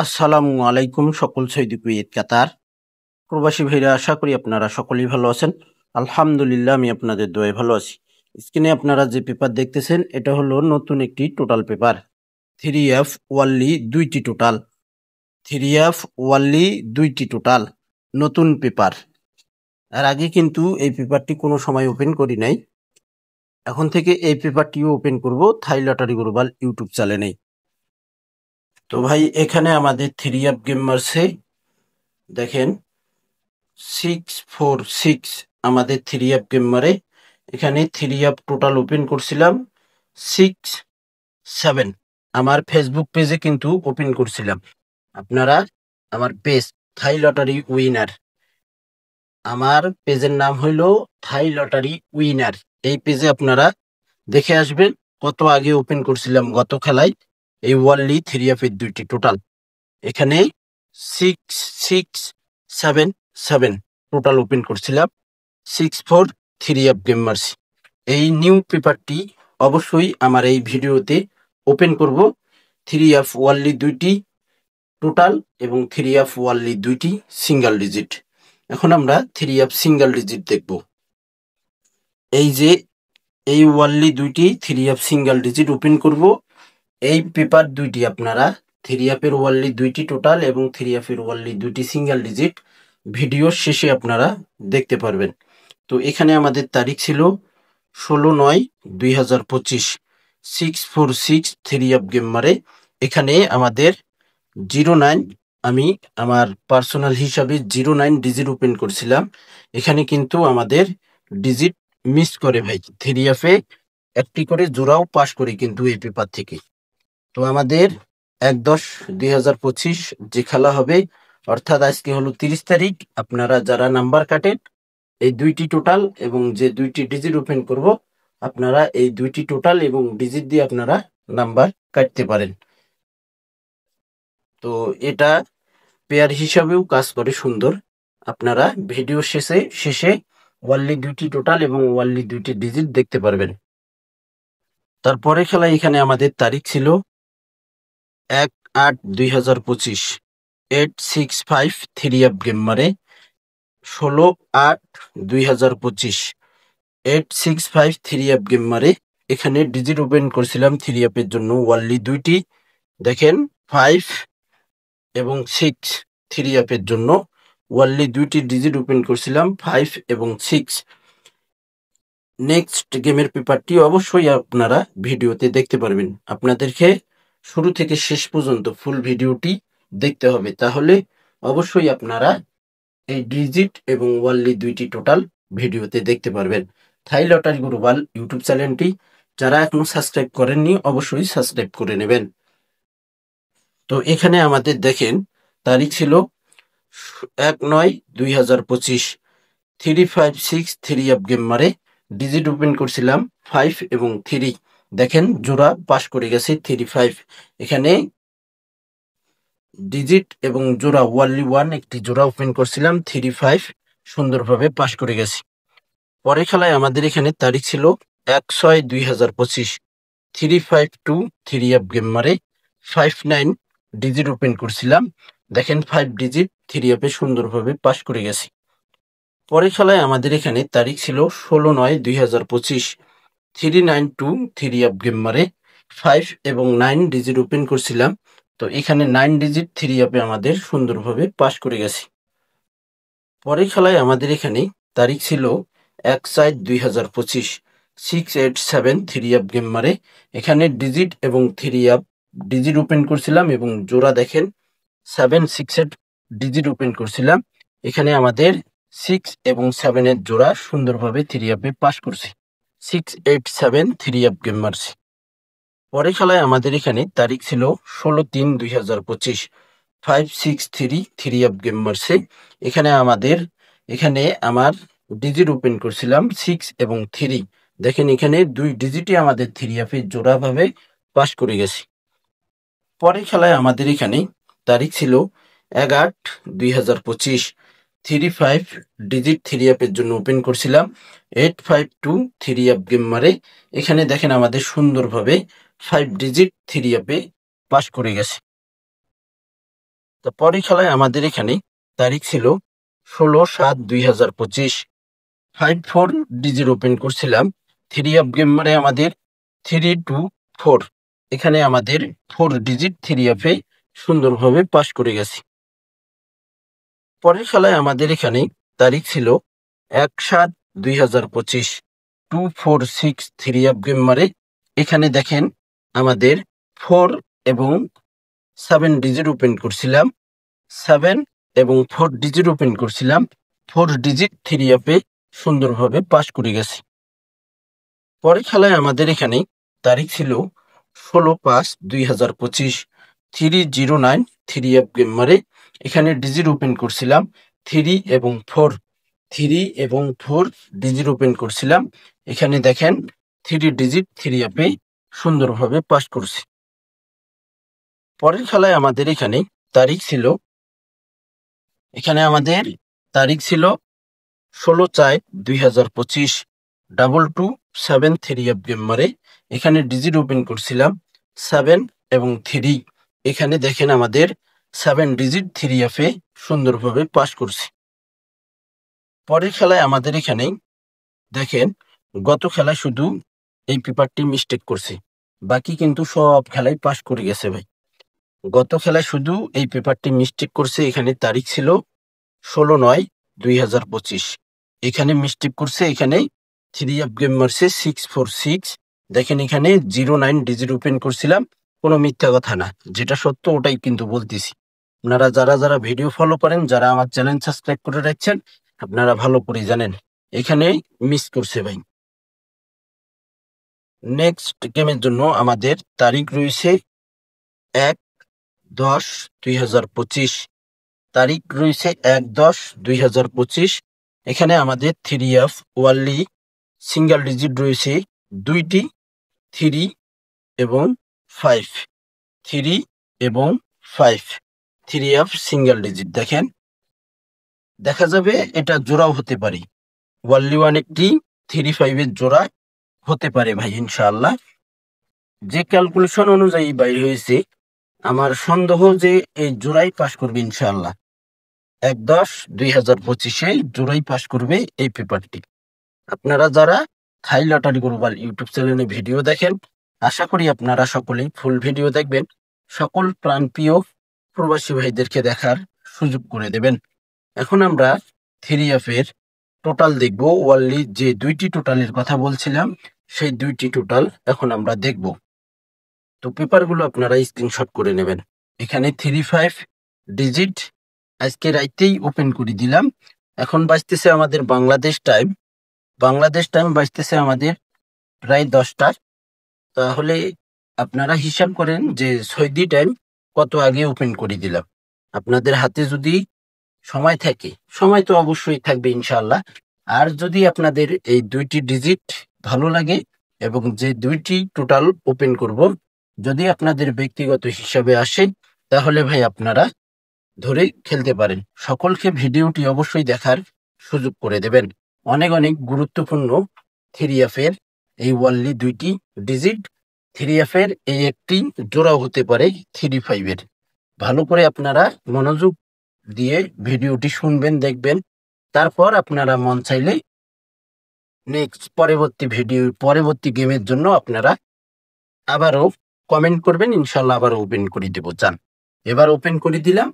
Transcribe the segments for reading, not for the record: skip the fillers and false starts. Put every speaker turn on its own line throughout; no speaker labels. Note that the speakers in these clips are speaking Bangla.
আসসালামু আলাইকুম সকল সৌদি কুয়েত কাতার প্রবাসী ভাইরা, আশা করি আপনারা সকলেই ভালো আছেন। আলহামদুলিল্লাহ, আমি আপনাদের দোয়ায় ভালো আছি। স্ক্রিনে আপনারা যে পেপার দেখতেছেন, এটা হলো নতুন একটি টোটাল পেপার। 3F ওয়ানলি দুইটি টোটাল, 3F ওয়ানলি দুইটি টোটাল নতুন পেপার। আর আগে কিন্তু এই পেপারটি কোনো সময় ওপেন করি নাই। এখন থেকে এই পেপারটিও ওপেন করব থাই লটারি গ্লোবাল ইউটিউব চ্যানেলে। তো ভাই, এখানে আমাদের 3F গেমার্সে দেখেন 646 আমাদের 3F গেমারে। এখানে 3F টোটাল ওপেন করছিলাম 67। আমার ফেসবুক পেজে কিন্তু ওপেন করছিলাম। আপনারা আমার পেজ থাই লটারি উইনার, আমার পেজের নাম হইল থাই লটারি উইনার। এই পেজে আপনারা দেখে আসবেন কত আগে ওপেন করছিলাম গত খেলায় এই ওয়ানলি 3F এর দুইটি টোটাল। এখানে 6677 টোটাল ওপেন করছিলাম 643F গেমার্স। এই নিউ পেপারটি অবশ্যই আমার এই ভিডিওতে ওপেন করব। 3F ওয়ানলি দুইটি টোটাল এবং 3F ওয়ানলি দুইটি সিঙ্গেল ডিজিট। এখন আমরা 3F সিঙ্গেল ডিজিট দেখব। এই যে এই ওয়ানলি দুইটি 3F সিঙ্গেল ডিজিট ওপেন করব। এই পেপার দুইটি আপনারা 3F এর ওয়ানলি দুইটি টোটাল এবং 3F এর ওয়ানলি দুইটি সিঙ্গেল ডিজিট ভিডিওর শেষে আপনারা দেখতে পারবেন। তো এখানে আমাদের তারিখ ছিল 16/9/2025, 646 3F গেমারে। এখানে আমাদের 09, আমি আমার পার্সোনাল হিসাবে 09 ডিজিট ওপেন করছিলাম। এখানে কিন্তু আমাদের ডিজিট মিস করে ভাই। 3F এ একটি করে জোড়াও পাস করি কিন্তু এই পেপার থেকে। তো আমাদের 1/10/2025 যে খেলা হবে, অর্থাৎ আজকে হলো 30 তারিখ। আপনারা যারা নাম্বার কাটেন এই দুইটি টোটাল এবং যে দুইটি ডিজিট ওপেন করব, আপনারা এই দুইটি টোটাল এবং ডিজিট দিয়ে আপনারা নাম্বার কাটতে পারেন। তো এটা পেয়ার হিসাবেও কাজ করে সুন্দর। আপনারা ভিডিও শেষে ওয়ানলি দুইটি টোটাল এবং ওয়ানলি দুইটি ডিজিট দেখতে পারবেন। তারপরে খেলা এখানে আমাদের তারিখ ছিল 1/8/2025, 865 3F গেমারে। 16/8/2025, 865 3F গেমারে। এখানে ডিজিট ওপেন করছিলাম 3F এর জন্য ওয়ানলি দুইটি। দেখেন 5 এবং 6 3F এর জন্য ওয়ানলি দুইটি ডিজিট ওপেন করছিলাম 5 এবং 6। নেক্সট গেমের পেপারটি অবশ্যই আপনারা ভিডিওতে দেখতে পারবেন। আপনাদেরকে শুরু থেকে শেষ পর্যন্ত ফুল ভিডিওটি দেখতে হবে, তাহলে অবশ্যই আপনারা এই ডিজিট এবং ওয়ানলি দুইটি টোটাল ভিডিওতে দেখতে পারবেন। থাই লটারি গ্লোবাল ইউটিউব চ্যানেলটি যারা এখনো সাবস্ক্রাইব করেননি, অবশ্যই সাবস্ক্রাইব করে নেবেন। তো এখানে আমাদের দেখেন তারিখ ছিল 1/9/2025, 356 3F গেমারে। ডিজিট ওপেন করছিলাম 5 এবং 3। দেখেন জোড়া পাস করে গেছে 35। এখানে ডিজিট এবং জোড়া ওয়ানলি ওয়ান একটি জোড়া ওপেন করছিলাম 35, সুন্দরভাবে পাস করে গেছি। পরে খেলায় আমাদের এখানে তারিখ ছিল 1/6/2025, 352 3F গেমারে। 59 ডিজিট ওপেন করছিলাম। দেখেন 5 ডিজিট 3F সুন্দরভাবে পাস করে গেছি। পরে খেলায় আমাদের এখানে তারিখ ছিল 16/9/2025, 392 3F গেমারে। 5 এবং 9 ডিজিট ওপেন করছিলাম। তো এখানে 9 ডিজিট 3F আমাদের সুন্দরভাবে পাস করে গেছি। পরে খেলায় আমাদের এখানে তারিখ ছিল 1/7/2025, 687 3F গেমারে। এখানে ডিজিট এবং 3F ডিজিট ওপেন করছিলাম এবং জোড়া দেখেন 7 6 ডিজিট ওপেন করছিলাম। এখানে আমাদের 6 এবং 7 এর জোড়া সুন্দরভাবে 3F পাস করছি, 687 3F গেমার্স। পরে খেলায় আমাদের এখানে তারিখ ছিল 16/3/2025, 563 3F গেমার্সে। এখানে আমার ডিজিট ওপেন করছিলাম 6 এবং 3। দেখেন এখানে দুই ডিজিটই আমাদের 3F জোড়াভাবে পাস করে গেছি। পরে খেলায় আমাদের এখানে তারিখ ছিল 1/8/2025, 35 ডিজিট 3F জন্য ওপেন করছিলাম 852 3F গেমারে। এখানে দেখেন আমাদের সুন্দরভাবে 5 ডিজিট 3F পাস করে গেছে। তো পরের খেলায় আমাদের এখানে তারিখ ছিল 16/7/2025। 5-4 ডিজিট ওপেন করছিলাম। 3 অফ গেম মারে আমাদের 3-2-4। এখানে আমাদের 4 ডিজিট 3 অফে সুন্দরভাবে পাস করে গেছি। পরের খেলায় আমাদের এখানে তারিখ ছিল 1/7/2025। 2-4-6 3 অফ গেম মারে এখানে দেখেন আমাদের 4 এবং 7 ডিজিট ওপেন করছিলাম। 7 এবং 4 ডিজিট ওপেন করছিলাম। 4 ডিজিট 3 অফে সুন্দরভাবে পাস করে গেছি। পরের খেলায় আমাদের এখানে তারিখ ছিল 16/5/2025। 309 3 অফ গেম মারে এখানে ডিজিট ওপেন করছিলাম 3 এবং 4। 3 এবং 4 ডিজিট ওপেন করছিলাম। এখানে দেখেন 3 ডিজিট 3 অফে সুন্দরভাবে পাস করছি। পরের খেলায় আমাদের এখানে তারিখ ছিল 16/4/2025। 227 3 অফ গেম মারে এখানে ডিজিট ওপেন করছিলাম 7 এবং 3। এখানে দেখেন আমাদের 7 ডিজিট 3 অফে সুন্দরভাবে পাস করছি। পরের খেলায় আমাদের এখানে দেখেন গত খেলায় শুধু এই পেপারটি মিস্টেক করছে, বাকি কিন্তু সব খেলায় পাস করে গেছে ভাই। গত খেলায় শুধু এই পেপারটি মিস্টেক করছে। এখানে তারিখ ছিল 16/9/2025। এখানে মিস্টেক করছে। এখানে 3 অফ গেম মারছে 6-4-6। দেখেন এখানে 09 ডিজিট ওপেন করছিলাম। কোনো মিথ্যা কথা না, যেটা সত্য ওটাই কিন্তু বলতেছি। আপনারা যারা ভিডিও ফলো করেন, যারা আমার চ্যানেল সাবস্ক্রাইব করে রাখছেন, আপনারা ভালো করে জানেন এখানে মিস করছে ভাই। নেক্সট গেমের জন্য আমাদের তারিখ রয়েছে 1/10/2025। তারিখ রয়েছে 1/10/2025। এখানে আমাদের 3 অফ ওয়ানলি সিঙ্গেল ডিজিট রয়েছে 2টি 3 এবং 5। 3 এবং 5 3 অফ সিঙ্গেল ডিজিট দেখেন দেখা যাবে এটা জোড়াও হতে পারে। ওয়ানলি ওয়ান একটি 3-5 জোড়া হতে পারে ভাই ইনশাআল্লাহ। যে ক্যালকুলেশন অনুযায়ী বাইর হয়েছে আমার সন্দেহ যে এই জোড়াই পাস করবে ইনশাআল্লাহ। 1/10/2025 জোড়াই পাস করবে এই পেপারটি। আপনারা যারা থাই লটারি গ্লোবাল ইউটিউব চ্যানেলে ভিডিও দেখেন, আশা করি আপনারা সকলেই ফুল ভিডিও দেখবেন। সকল প্রাণপ্রিয় প্রবাসী ভাইদেরকে দেখার সুযোগ করে দেবেন। এখন আমরা 3 অফের টোটাল দেখব। ওয়ানলি যে 2টি টোটালের কথা বলছিলাম সেই 2টি টোটাল এখন আমরা দেখব। তো পেপারগুলো আপনারা স্ক্রিনশট করে নেবেন। এখানে 3-5 ডিজিট আজকে রাইতেই ওপেন করে দিলাম। এখন বাজতেছে আমাদের বাংলাদেশ টাইম বাজতেছে আমাদের প্রায় 10টা। তাহলে আপনারা হিসাব করেন যে সৌদি টাইম কত আগে ওপেন করে দিলাম। আপনাদের হাতে যদি সময় থাকে, সময় তো অবশ্যই থাকবে ইনশাআল্লাহ। আর যদি আপনাদের এই 2টি ডিজিট ভালো লাগে এবং যে 2টি টোটাল ওপেন করব যদি আপনাদের ব্যক্তিগত হিসাবে আসে, তাহলে ভাই আপনারা ধরে খেলতে পারেন। সকলকে ভিডিওটি অবশ্যই দেখার সুযোগ করে দেবেন। অনেক অনেক গুরুত্বপূর্ণ 3 অফের এই ওয়ানলি 2টি ডিজিট 3 অফের এই একটি জোড়াও হতে পারে 3-5 ভালো করে আপনারা মনোযোগ দিয়ে ভিডিওটি শুনবেন, দেখবেন। তারপর আপনারা মন চাইলে নেক্সট পরবর্তী গেমের জন্য আপনারা আবারও কমেন্ট করবেন, ইনশাল্লাহ আবার ওপেন করে দেব। চান এবার ওপেন করে দিলাম।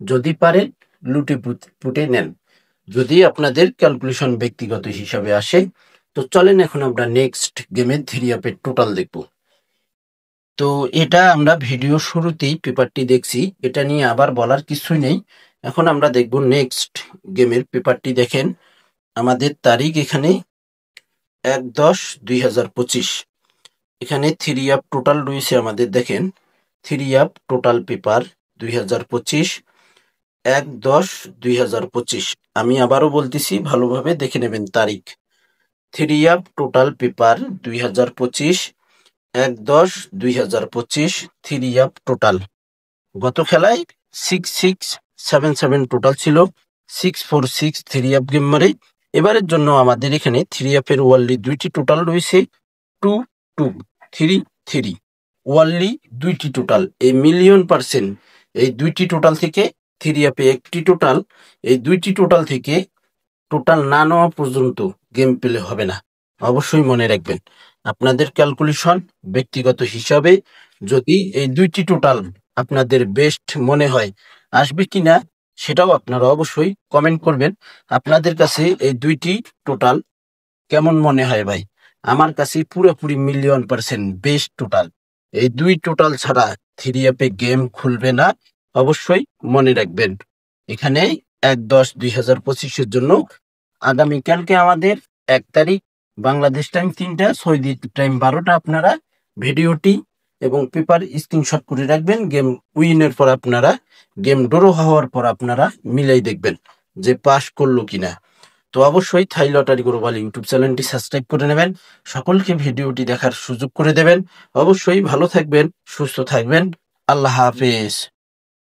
যদি পারেন লুটে পুটে নেন, যদি আপনাদের ক্যালকুলেশন ব্যক্তিগত হিসাবে আসে। তো চলেন এখন আমরা নেক্সট গেমের 3 অফের টোটাল দেখব। তো এটা আমরা ভিডিও শুরুতেই পেপারটি দেখছি, এটা নিয়ে আবার বলার কিছুই নেই। এখন আমরা দেখব নেক্সট গেমের পেপারটি। দেখেন আমাদের তারিখ এখানে 1/10/2025। এখানে 3 অফ টোটাল রয়েছে আমাদের। দেখেন 3 অফ টোটাল পেপার 2025 1/10/2025। আমি আবারও বলতেছি, ভালোভাবে দেখে নেবেন তারিখ। 3 of total paper 2025 1/10/2025 3 of total. গত খেলায় 6-6-7-7 টোটাল ছিল। 6-4-6 3 অফ গেম মারে। এবারের জন্য আমাদের এখানে 3 অফের ওয়ানলি 2টি টোটাল রয়েছে 2-2-3-3 ওয়ানলি 2টি টোটাল। এই 1,000,000% এই দুইটি টোটাল থেকে থ্রি অ্যাপে একটি টোটাল, এই দুইটি টোটাল থেকে টোটাল না নেওয়া পর্যন্ত গেম প্লে হবে না। অবশ্যই মনে রাখবেন, আপনাদের ক্যালকুলেশন ব্যক্তিগত হিসাবে যদি এই দুইটি টোটাল আপনাদের বেস্ট মনে হয়, আসবে কিনা সেটাও আপনারা অবশ্যই কমেন্ট করবেন। আপনাদের কাছে এই দুইটি টোটাল কেমন মনে হয় ভাই? আমার কাছে পুরোপুরি মিলিয়ন% বেস্ট টোটাল। এই দুই টোটাল ছাড়া থ্রি অ্যাপে গেম খুলবে না, অবশ্যই মনে রাখবেন। এখানে ১/১০/২০২৫-এর জন্য আগামীকালকে আমাদের ১ তারিখ, বাংলাদেশ টাইম ৩টা, সৌদি টাইম ১২টা, আপনারা ভিডিওটি এবং পেপার স্ক্রিনশট করে রাখবেন। গেম উইনের পর আপনারা গেম ড্র হওয়ার পর আপনারা মিলাই দেখবেন যে পাস করলো কিনা। তো অবশ্যই থাই লটারি গ্লোবাল ইউটিউব চ্যানেলটি সাবস্ক্রাইব করে নেবেন, সকলকে ভিডিওটি দেখার সুযোগ করে দেবেন। অবশ্যই ভালো থাকবেন, সুস্থ থাকবেন। আল্লাহ হাফেজ।